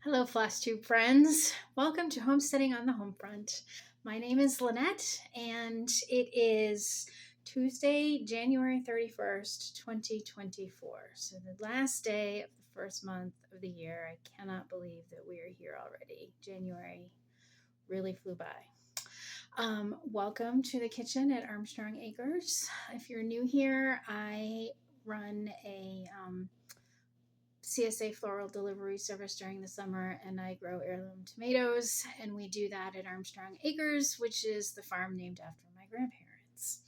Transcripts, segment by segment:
Hello, Flosstube friends. Welcome to Homesteading on the Homefront. My name is Lynette, and it is Tuesday, January 31st, 2024. So the last day of the first month of the year. I cannot believe that we are here already. January really flew by. Welcome to the kitchen at Armstrong Acres. If you're new here, I run a CSA floral delivery service during the summer, and I grow heirloom tomatoes, and we do that at Armstrong Acres, which is the farm named after my grandparents.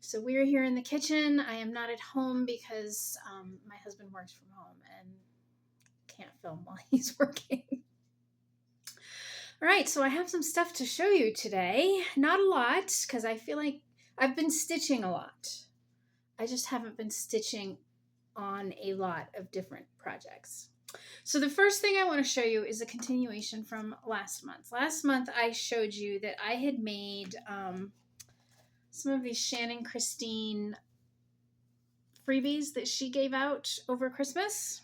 So we're here in the kitchen. I am not at home because my husband works from home and can't film while he's working. All right, so I have some stuff to show you today. Not a lot, because I feel like I've been stitching a lot. I just haven't been stitching on a lot of different projects. So the first thing I want to show you is a continuation from last month. Last month I showed you that I had made some of these Shannon Christine freebies that she gave out over Christmas.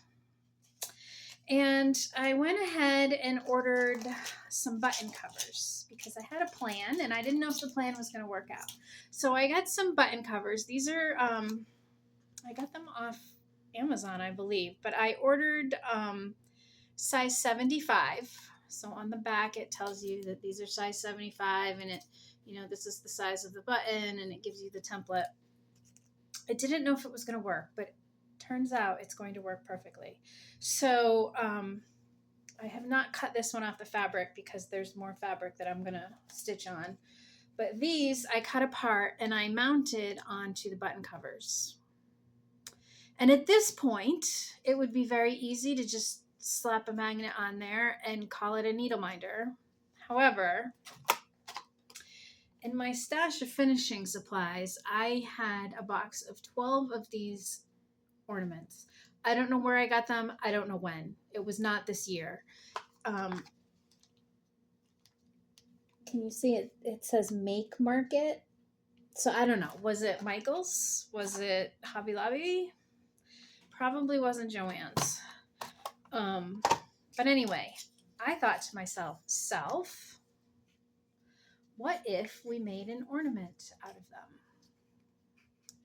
And I went ahead and ordered some button covers because I had a plan and I didn't know if the plan was going to work out. So I got some button covers. These are, I got them off Amazon, I believe, but I ordered size 75. So on the back, it tells you that these are size 75 and this is the size of the button and it gives you the template. I didn't know if it was going to work, but turns out it's going to work perfectly. So I have not cut this one off the fabric because there's more fabric that I'm going to stitch on. But these I cut apart and I mounted onto the button covers. And at this point, it would be very easy to just slap a magnet on there and call it a needle minder. However, in my stash of finishing supplies, I had a box of 12 of these ornaments. I don't know where I got them. I don't know when. It was not this year. Can you see it? It says Make Market. So I don't know. Was it Michael's? Was it Hobby Lobby? Probably wasn't Joann's. But anyway, I thought to myself, what if we made an ornament out of them?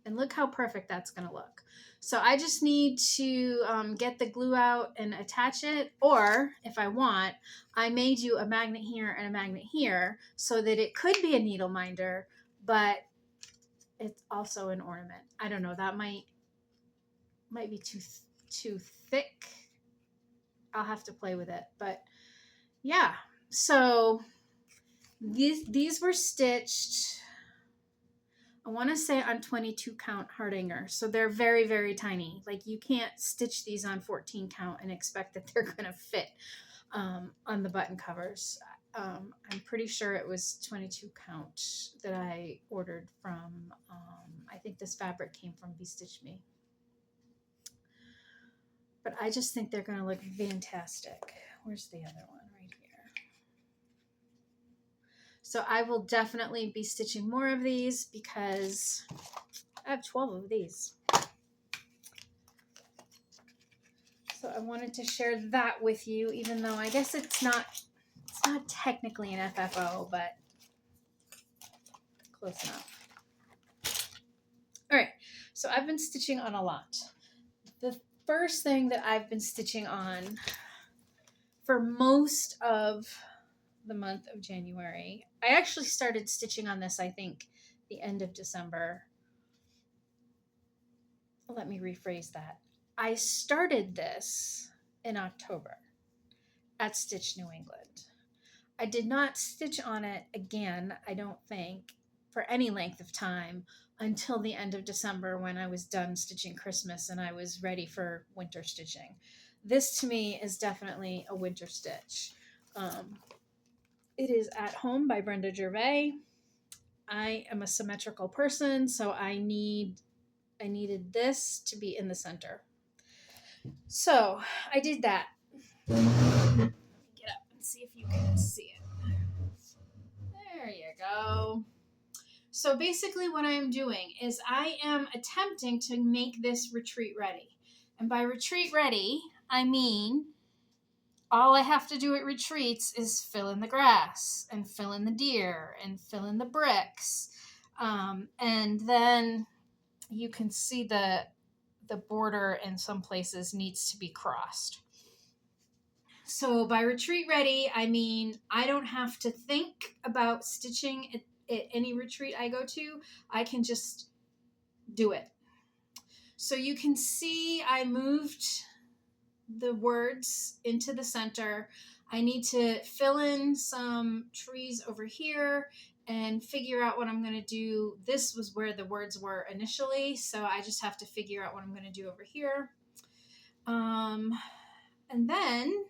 And look how perfect that's going to look. So I just need to get the glue out and attach it. Or if I want, I made you a magnet here and a magnet here so that it could be a needle minder, but it's also an ornament. I don't know. That might be too thick. I'll have to play with it. But yeah, so these were stitched, I want to say on 22 count Hardanger. So they're very, very tiny. Like you can't stitch these on 14 count and expect that they're going to fit on the button covers. I'm pretty sure it was 22 count that I ordered from, I think this fabric came from Be Stitch Me. But I just think they're going to look fantastic. Where's the other one? Right here. So I will definitely be stitching more of these because I have 12 of these. So I wanted to share that with you, even though I guess it's not technically an FFO, but close enough. All right, so I've been stitching on a lot. The first thing that I've been stitching on for most of the month of January, I actually started stitching on this, I think, the end of December. Let me rephrase that. I started this in October at Stitch New England. I did not stitch on it again, I don't think, for any length of time until the end of December when I was done stitching Christmas and I was ready for winter stitching. This to me is definitely a winter stitch. It is At Home by Brenda Gervais. I am a symmetrical person, so I needed this to be in the center. So I did that. Let me get up and see if you can see it. There you go. So basically what I am doing is I am attempting to make this retreat ready. And by retreat ready, I mean all I have to do at retreats is fill in the grass and fill in the deer and fill in the bricks. And then you can see the border in some places needs to be crossed. So by retreat ready, I mean I don't have to think about stitching at any retreat I go to. I can just do it. So you can see I moved the words into the center. I need to fill in some trees over here and figure out what I'm going to do. This was where the words were initially, so I just have to figure out what I'm going to do over here. And then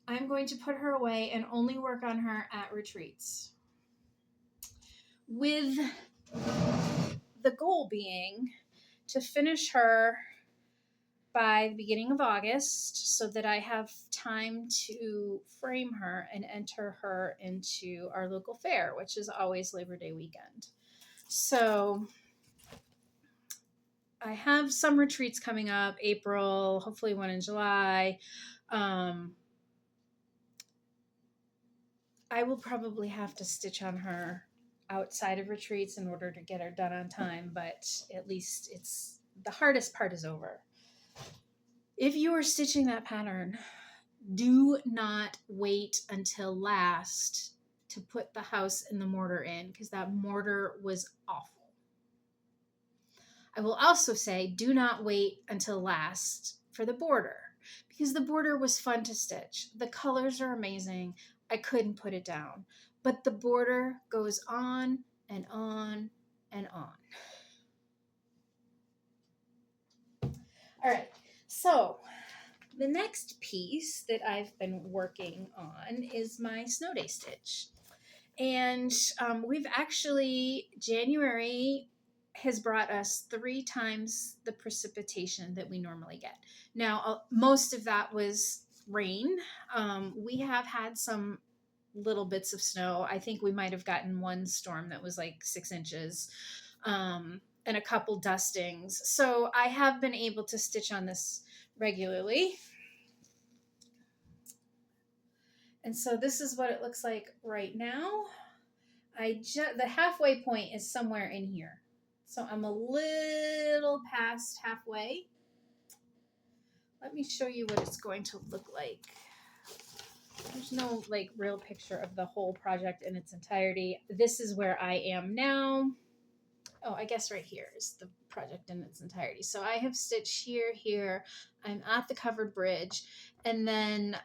I'm going to put her away and only work on her at retreats, with the goal being to finish her by the beginning of August so that I have time to frame her and enter her into our local fair, which is always Labor Day weekend. So I have some retreats coming up, April, hopefully one in July. I will probably have to stitch on her outside of retreats in order to get her done on time, but at least it's the hardest part is over. If you are stitching that pattern, do not wait until last to put the house and the mortar in, because that mortar was awful. I will also say do not wait until last for the border, because the border was fun to stitch. The colors are amazing. I couldn't put it down, but the border goes on and on and on. All right, so the next piece that I've been working on is my snow day stitch. And we've actually, January has brought us 3 times the precipitation that we normally get. Now, most of that was rain. We have had some little bits of snow. I think we might have gotten one storm that was like 6 inches. And a couple dustings. So I have been able to stitch on this regularly. And so this is what it looks like right now. The halfway point is somewhere in here. So I'm a little past halfway. Let me show you what it's going to look like. There's no like real picture of the whole project in its entirety. This is where I am now. Oh, I guess right here is the project in its entirety. So I have stitched here. I'm at the covered bridge. And then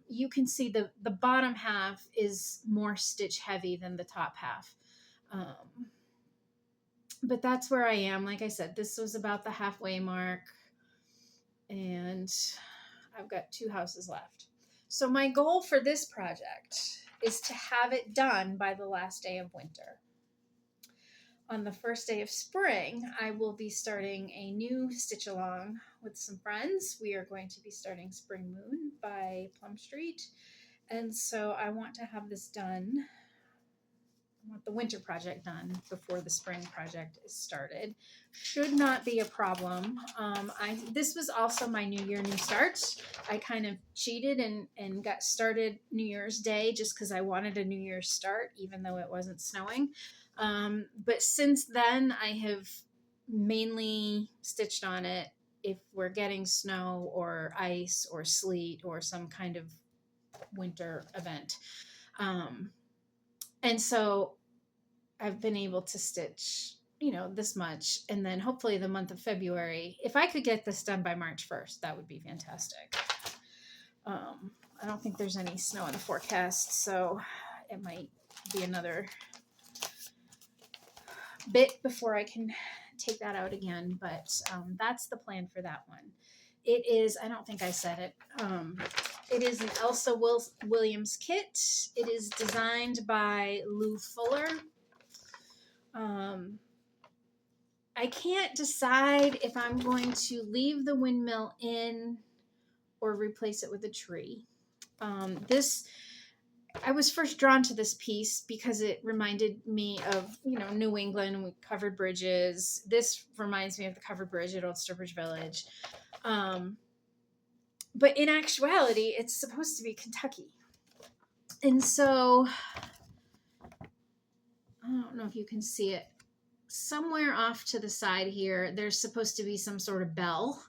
you can see the bottom half is more stitch heavy than the top half. But that's where I am. Like I said, this was about the halfway mark. And I've got 2 houses left. So my goal for this project is to have it done by the last day of winter. On the first day of spring, I will be starting a new stitch along with some friends. We are going to be starting Spring Moon by Plum Street. And so I want to have this done. I want the winter project done before the spring project is started. Should not be a problem. This was also my New Year, New Start. I kind of cheated and got started New Year's Day just because I wanted a New Year's start, even though it wasn't snowing. But since then, I have mainly stitched on it if we're getting snow or ice or sleet or some kind of winter event. And so I've been able to stitch, this much. And then hopefully the month of February, if I could get this done by March 1st, that would be fantastic. I don't think there's any snow in the forecast, so it might be another bit before I can take that out again. But that's the plan for that one. It is, I don't think I said it. It is an Elsa Williams kit. It is designed by Lou Fuller. I can't decide if I'm going to leave the windmill in or replace it with a tree. I was first drawn to this piece because it reminded me of, New England with covered bridges. This reminds me of the covered bridge at Old Sturbridge Village. but in actuality, it's supposed to be Kentucky. And so, I don't know if you can see it. Somewhere off to the side here, there's supposed to be some sort of bell.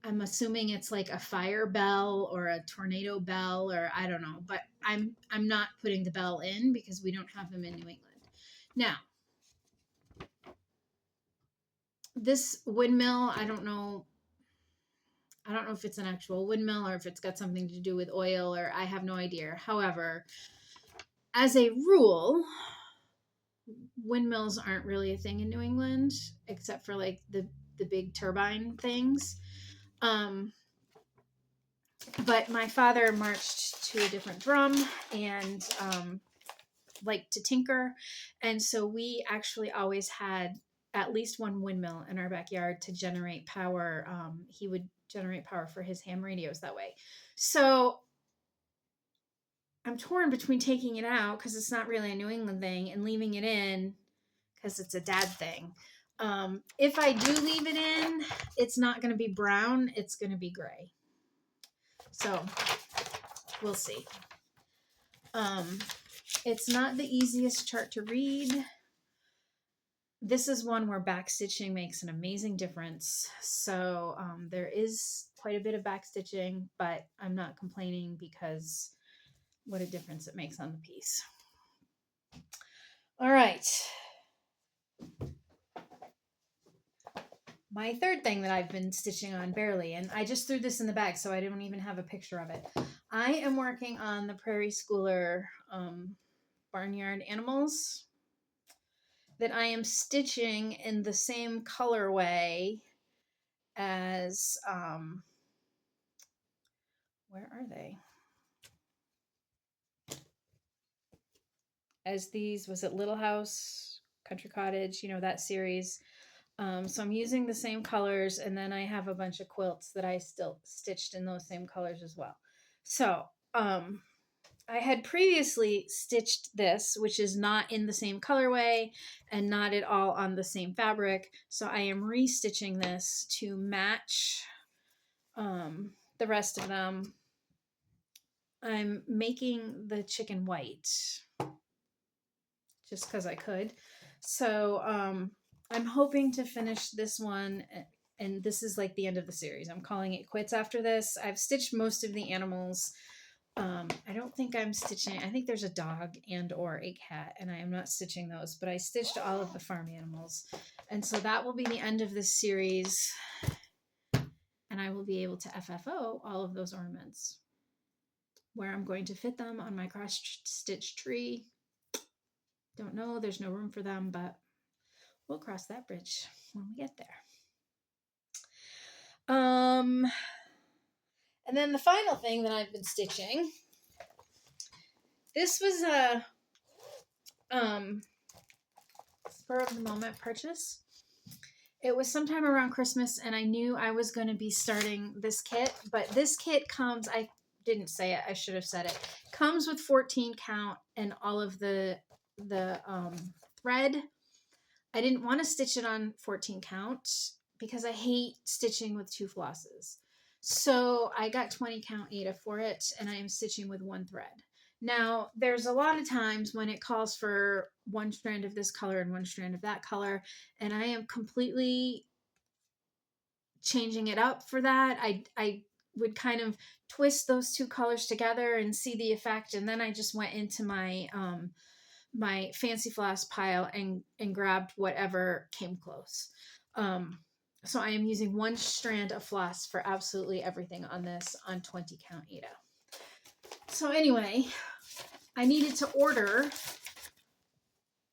I'm assuming it's like a fire bell or a tornado bell, or I don't know, but I'm not putting the bell in because we don't have them in New England. Now, this windmill, I don't know if it's an actual windmill or if it's got something to do with oil, or I have no idea. However, as a rule, windmills aren't really a thing in New England, except for like the big turbine things. But my father marched to a different drum and liked to tinker. And so we actually always had at least one windmill in our backyard to generate power. He would generate power for his ham radios that way. So I'm torn between taking it out because it's not really a New England thing and leaving it in because it's a dad thing. If I do leave it in, it's not going to be brown. It's going to be gray. So we'll see. It's not the easiest chart to read. This is one where backstitching makes an amazing difference. So there is quite a bit of backstitching, but I'm not complaining because what a difference it makes on the piece. All right. My third thing that I've been stitching on barely, and I just threw this in the bag, so I don't even have a picture of it. I am working on the Prairie Schooler Barnyard Animals that I am stitching in the same colorway as, where are they? As these, was it Little House, Country Cottage, you know, that series. So I'm using the same colors, and then I have a bunch of quilts that I still stitched in those same colors as well. So I had previously stitched this, which is not in the same colorway and not at all on the same fabric. So I am restitching this to match the rest of them. I'm making the chicken white just because I could. So I'm hoping to finish this one, and this is like the end of the series. I'm calling it quits after this. I've stitched most of the animals. I don't think I'm stitching, I think there's a dog and or a cat, and I am not stitching those, but I stitched all of the farm animals. And so that will be the end of this series, and I will be able to FFO all of those ornaments. Where I'm going to fit them on my cross-stitch tree, don't know, there's no room for them, but we'll cross that bridge when we get there. And then the final thing that I've been stitching, this was a spur of the moment purchase. It was sometime around Christmas, and I knew I was going to be starting this kit, but this kit comes, I didn't say it, I should have said it, comes with 14 count and all of the thread. I didn't want to stitch it on 14 count because I hate stitching with two flosses. So I got 20 count Aida for it, and I am stitching with one thread. Now, there's a lot of times when it calls for one strand of this color and one strand of that color, and I am completely changing it up for that. I would kind of twist those two colors together and see the effect, and then I just went into my my fancy floss pile and grabbed whatever came close. So I am using one strand of floss for absolutely everything on this on 20 count Aida. So anyway, I needed to order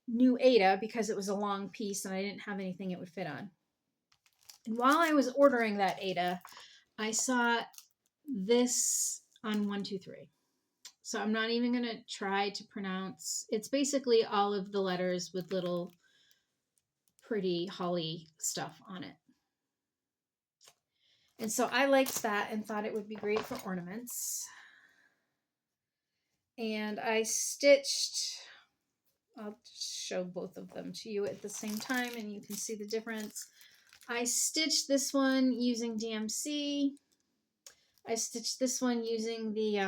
new Aida because it was a long piece and I didn't have anything it would fit on. And while I was ordering that Aida, I saw this on 123. So I'm not even going to try to pronounce. It's basically all of the letters with little pretty holly stuff on it. And so I liked that and thought it would be great for ornaments. And I stitched, I'll show both of them to you at the same time and you can see the difference. I stitched this one using DMC. I stitched this one using the I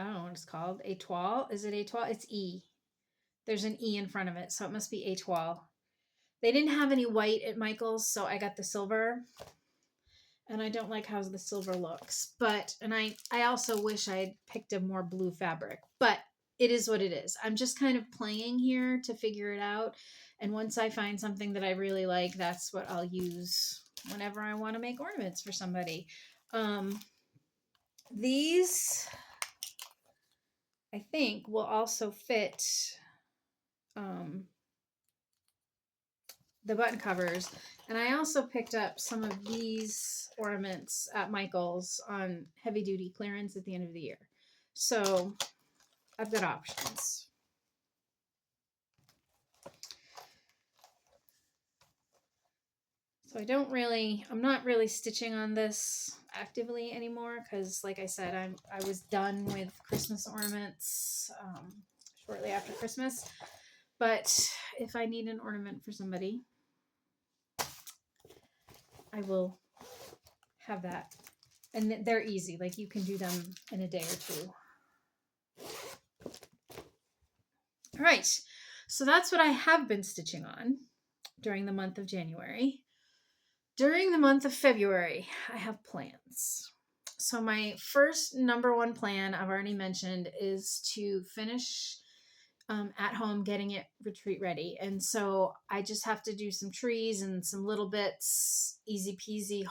don't know what it's called. Etoile. Is it etoile? It's E. There's an E in front of it, so it must be etoile. They didn't have any white at Michael's, so I got the silver. And I don't like how the silver looks. But, and I also wish I had picked a more blue fabric. But it is what it is. I'm just kind of playing here to figure it out. And once I find something that I really like, that's what I'll use whenever I want to make ornaments for somebody. These, I think, will also fit the button covers. And I also picked up some of these ornaments at Michael's on heavy duty clearance at the end of the year. So I've got options. So I'm not really stitching on this actively anymore because, like I said, I was done with Christmas ornaments shortly after Christmas. But if I need an ornament for somebody, I will have that. And they're easy. Like, you can do them in a day or two. All right. So that's what I have been stitching on during the month of January. During the month of February, I have plans. So my first number one plan, I've already mentioned, is to finish at home getting it retreat ready. And so I just have to do some trees and some little bits, easy peasy.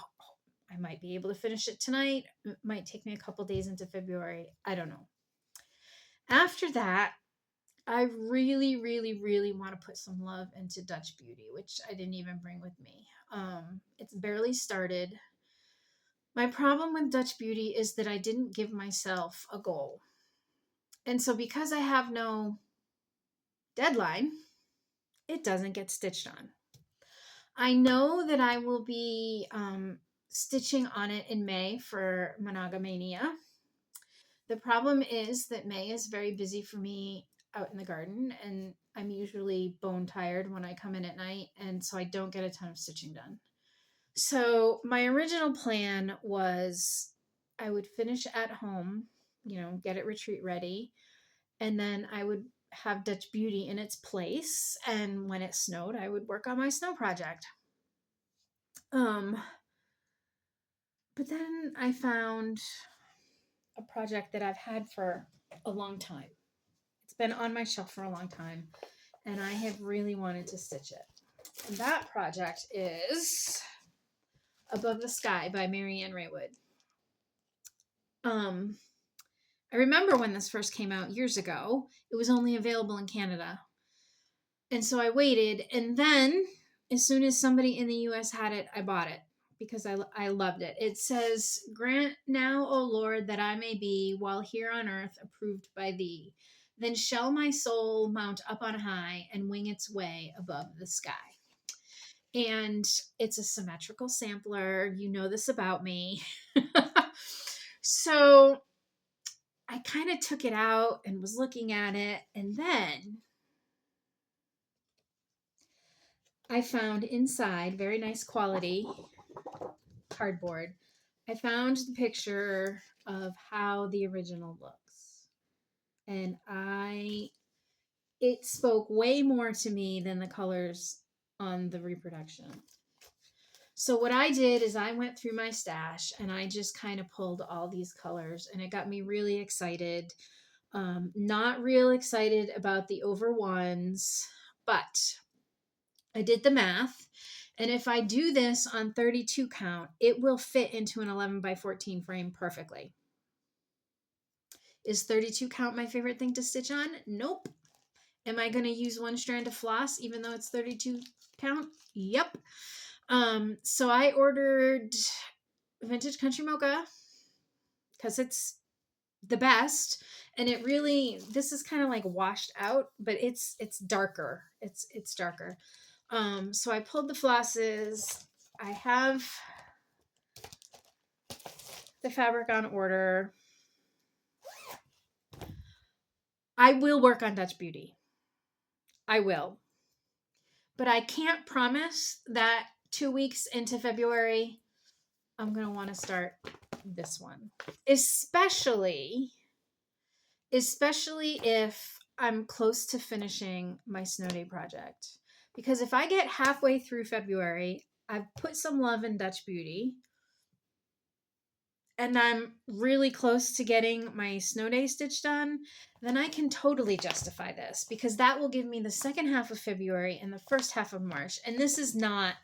I might be able to finish it tonight. It might take me a couple days into February. I don't know. After that, I really, really, really want to put some love into Dutch Beauty, which I didn't even bring with me. It's barely started. My problem with Dutch Beauty is that I didn't give myself a goal. And so because I have no deadline, it doesn't get stitched on. I know that I will be stitching on it in May for Monogamania. The problem is that May is very busy for me out in the garden, and I'm usually bone tired when I come in at night, and so I don't get a ton of stitching done. So my original plan was I would finish at home, get it retreat ready, and then I would have Dutch Beauty in its place, and when it snowed, I would work on my snow project. But then I found a project that I've had for a long time. It's been on my shelf for a long time, and I have really wanted to stitch it. And that project is Above the Sky by Marianne Raywood. I remember when this first came out years ago, it was only available in Canada. And so I waited, and then as soon as somebody in the US had it, I bought it because I loved it. It says, "Grant now, O Lord, that I may be, while here on earth, approved by thee. Then shall my soul mount up on high and wing its way above the sky." And it's a symmetrical sampler. You know this about me. So I kind of took it out and was looking at it, and then I found inside, very nice quality cardboard, I found the picture of how the original looks. And it spoke way more to me than the colors on the reproduction. So what I did is I went through my stash and I just kind of pulled all these colors, and it got me really excited. Not real excited about the over ones, but I did the math. And if I do this on 32 count, it will fit into an 11 by 14 frame perfectly. Is 32 count my favorite thing to stitch on? Nope. Am I going to use one strand of floss even though it's 32 count? Yep. So I ordered Vintage Country Mocha because it's the best, and it really, this is kind of like washed out, but it's darker. It's darker. So I pulled the flosses. I have the fabric on order. I will work on Dutch Beauty. I will. But I can't promise that 2 weeks into February, I'm going to want to start this one. Especially if I'm close to finishing my snow day project. Because if I get halfway through February, I've put some love in Dutch Beauty, and I'm really close to getting my snow day stitch done, then I can totally justify this, because that will give me the second half of February and the first half of March. And this is not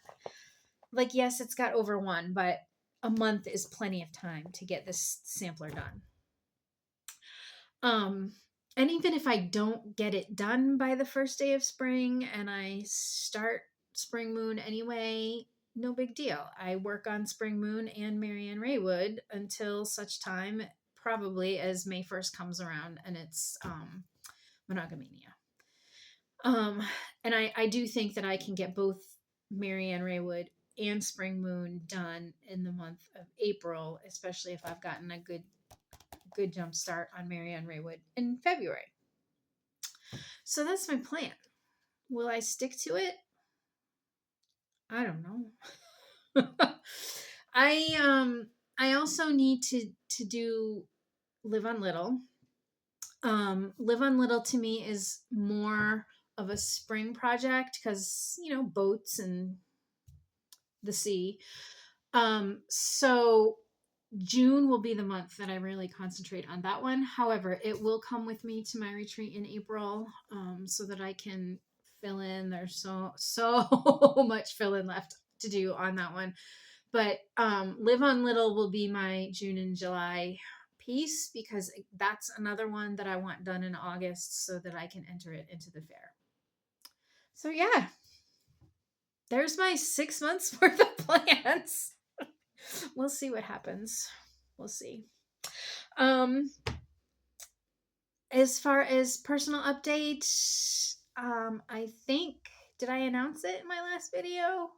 like, yes, it's got over one, but a month is plenty of time to get this sampler done. And even if I don't get it done by the first day of spring and I start Spring Moon anyway, no big deal. I work on Spring Moon and Marianne Raywood until such time, probably as May 1st comes around and it's Monogamania. And I do think that I can get both Marianne Raywood and Spring Moon done in the month of April, especially if I've gotten a good jump start on Marianne Raywood in February. So that's my plan. Will I stick to it? I don't know. I also need to do Live on Little. Live on Little to me is more of a spring project because, you know, boats and the sea. So June will be the month that I really concentrate on that one. However, it will come with me to my retreat in April, so that I can fill in. There's so much fill in left to do on that one. But Live on Little will be my June and July piece, because that's another one that I want done in August so that I can enter it into the fair. So yeah, there's my 6 months worth of plans. We'll see what happens. We'll see. As far as personal updates, I think, did I announce it in my last video?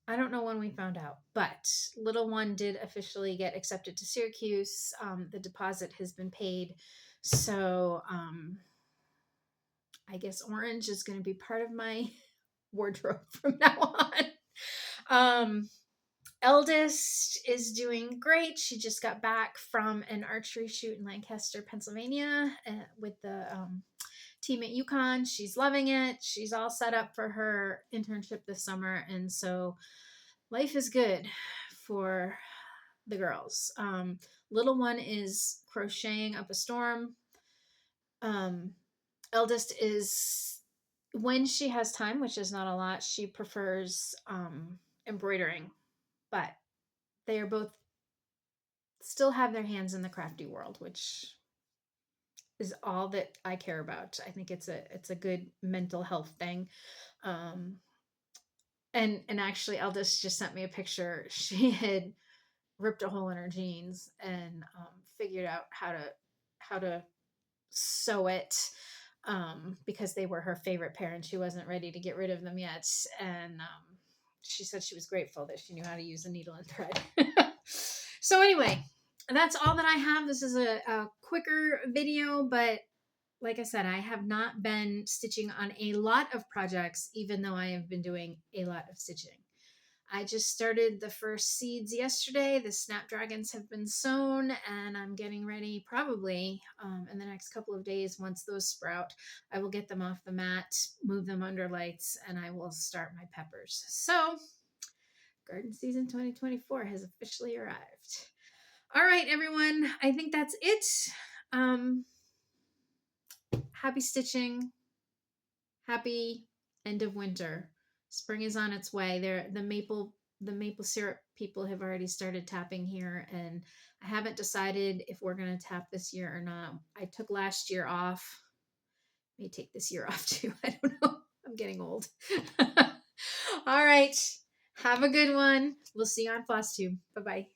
I don't know when we found out, but little one did officially get accepted to Syracuse. The deposit has been paid. So I guess orange is going to be part of my wardrobe from now on. Eldest is doing great. She just got back from an archery shoot in Lancaster, Pennsylvania, with the team at UConn. She's loving it. She's all set up for her internship this summer. And so life is good for the girls. Little one is crocheting up a storm. Eldest is, when she has time, which is not a lot, she prefers embroidering. But they are both still have their hands in the crafty world, which is all that I care about. I think it's a good mental health thing. And actually, Eldest just sent me a picture. She had ripped a hole in her jeans and figured out how to sew it, because they were her favorite pair and she wasn't ready to get rid of them yet. And she said she was grateful that she knew how to use a needle and thread. So anyway, that's all that I have. This is a quicker video, but like I said, I have not been stitching on a lot of projects, even though I have been doing a lot of stitching. I just started the first seeds yesterday. The snapdragons have been sown, and I'm getting ready probably in the next couple of days. Once those sprout, I will get them off the mat, move them under lights, and I will start my peppers. So garden season 2024 has officially arrived. All right, everyone. I think that's it. Happy stitching. Happy end of winter. Spring is on its way. The maple syrup people have already started tapping here, and I haven't decided if we're going to tap this year or not. I took last year off. May take this year off too. I don't know. I'm getting old. All right. Have a good one. We'll see you on Flosstube. Bye-bye.